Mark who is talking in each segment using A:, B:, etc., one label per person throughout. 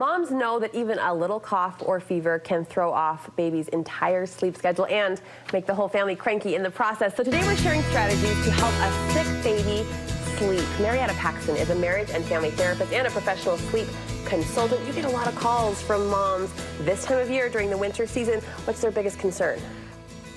A: Moms know that even a little cough or fever can throw off baby's entire sleep schedule and make the whole family cranky in the process. So today we're sharing strategies to help a sick baby sleep. Marietta Paxson is a marriage and family therapist and a professional sleep consultant. You get a lot of calls from moms this time of year during the winter season. What's their biggest concern?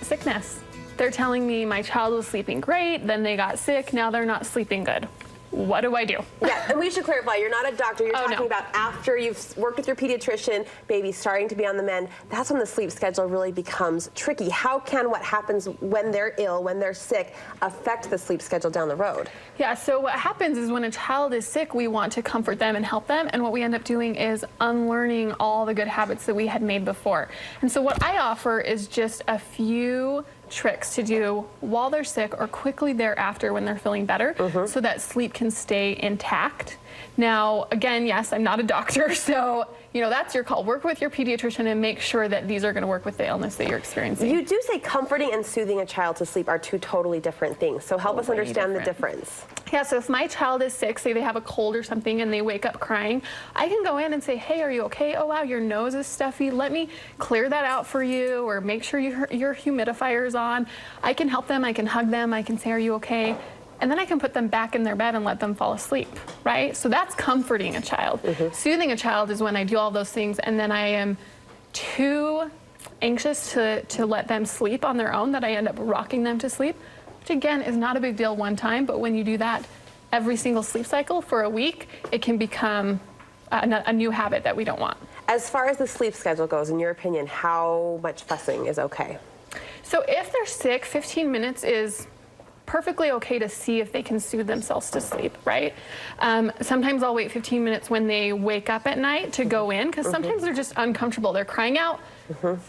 B: Sickness. They're telling me my child was sleeping great, then they got sick, now they're not sleeping good. What do I do? Yeah,
A: and we should clarify, you're not a doctor. You're talking about after you've worked with your pediatrician, baby's starting to be on the mend. That's when the sleep schedule really becomes tricky. How can what happens when they're ill, when they're sick, affect the sleep schedule down the road?
B: Yeah, so what happens is when a child is sick, we want to comfort them and help them, and what we end up doing is unlearning all the good habits that we had made before. And so what I offer is just a few tricks to do while they're sick or quickly thereafter when they're feeling better, so that sleep can stay intact. Now, again, yes, I'm not a doctor, so that's your call. Work with your pediatrician and make sure that these are going to work with the illness that you're experiencing.
A: You do say comforting and soothing a child to sleep are two totally different things, so help us understand the difference.
B: Yeah, so if my child is sick, say they have a cold or something and they wake up crying, I can go in and say, hey, are you okay? Oh, wow, your nose is stuffy. Let me clear that out for you, or make sure your humidifier is on. I can help them. I can hug them. I can say, are you okay? And then I can put them back in their bed and let them fall asleep, right? So that's comforting a child. Soothing a child is when I do all those things and then I am too anxious to let them sleep on their own that I end up rocking them to sleep, which again is not a big deal one time, but when you do that every single sleep cycle for a week, it can become a new habit that we don't want.
A: As far as the sleep schedule goes, in your opinion, how much fussing is okay?
B: So if they're sick, 15 minutes is perfectly okay to see if they can soothe themselves to sleep, right? Sometimes I'll wait 15 minutes when they wake up at night to go in, because sometimes they're just uncomfortable. They're crying out.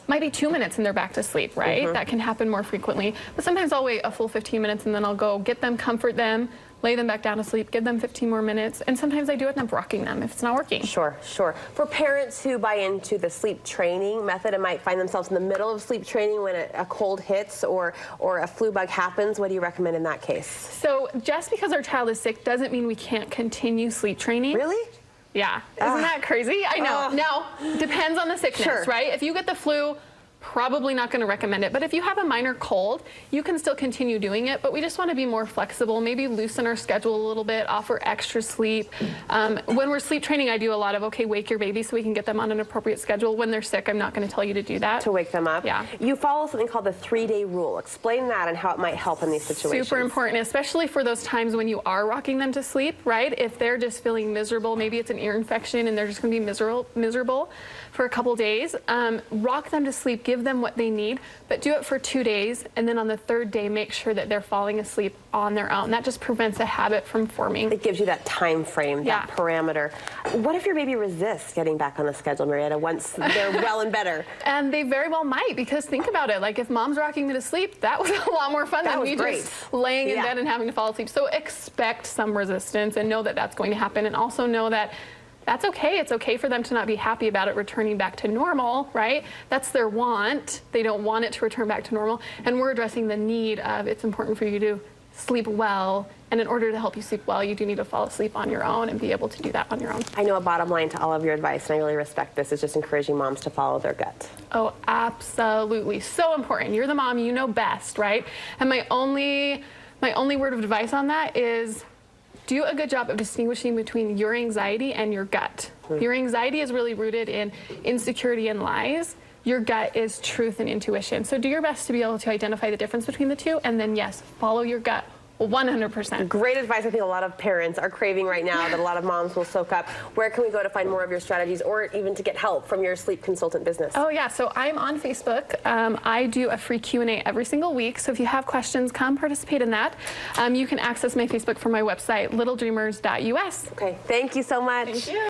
B: Might be 2 minutes and they're back to sleep, right? That can happen more frequently. But sometimes I'll wait a full 15 minutes and then I'll go get them, comfort them, lay them back down to sleep, give them 15 more minutes, and sometimes I do it and I'm rocking them if it's not working.
A: Sure, sure. For parents who buy into the sleep training method and might find themselves in the middle of sleep training when a cold hits or a flu bug happens, what do you recommend in that case?
B: So just because our child is sick doesn't mean we can't continue sleep training.
A: Really?
B: Yeah. Isn't that crazy? I know. Now, depends on the sickness, right? If you get the flu, probably not going to recommend it. But if you have a minor cold, you can still continue doing it. But we just want to be more flexible, maybe loosen our schedule a little bit, offer extra sleep. When we're sleep training, I do a lot of, okay, wake your baby so we can get them on an appropriate schedule. When they're sick, I'm not going to tell you to do that.
A: To wake them up?
B: Yeah.
A: You follow something called the 3-day rule. Explain that and how it might help in these situations.
B: Super important, especially for those times when you are rocking them to sleep, right? If they're just feeling miserable, maybe it's an ear infection and they're just going to be miserable for a couple days, rock them to sleep, give them what they need, but do it for 2 days, and then on the 3rd day, make sure that they're falling asleep on their own. That just prevents a habit from forming.
A: It gives you that time frame, that parameter. What if your baby resists getting back on the schedule, Marietta, once they're well and better?
B: And they very well might, because think about it, like if mom's rocking me to sleep, that was a lot more fun than me just laying in bed and having to fall asleep. So expect some resistance and know that that's going to happen, and also know that that's okay. It's okay for them to not be happy about it returning back to normal, right? That's their want. They don't want it to return back to normal. And we're addressing the need of it's important for you to sleep well. And in order to help you sleep well, you do need to fall asleep on your own and be able to do that on your own.
A: I know a bottom line to all of your advice, and I really respect this, is just encouraging moms to follow their gut.
B: Oh, absolutely. So important. You're the mom, you know best, right? And my only word of advice on that is do a good job of distinguishing between your anxiety and your gut. Your anxiety is really rooted in insecurity and lies. Your gut is truth and intuition. So do your best to be able to identify the difference between the two, and then yes, follow your gut 100%.
A: Great advice. I think a lot of parents are craving right now that a lot of moms will soak up. Where can we go to find more of your strategies, or even to get help from your sleep consultant business?
B: Oh yeah, so I'm on Facebook. I do a free Q&A every single week, so if you have questions, come participate in that. You can access my Facebook from my website, littledreamers.us.
A: Okay, thank you so much.
B: Thank you.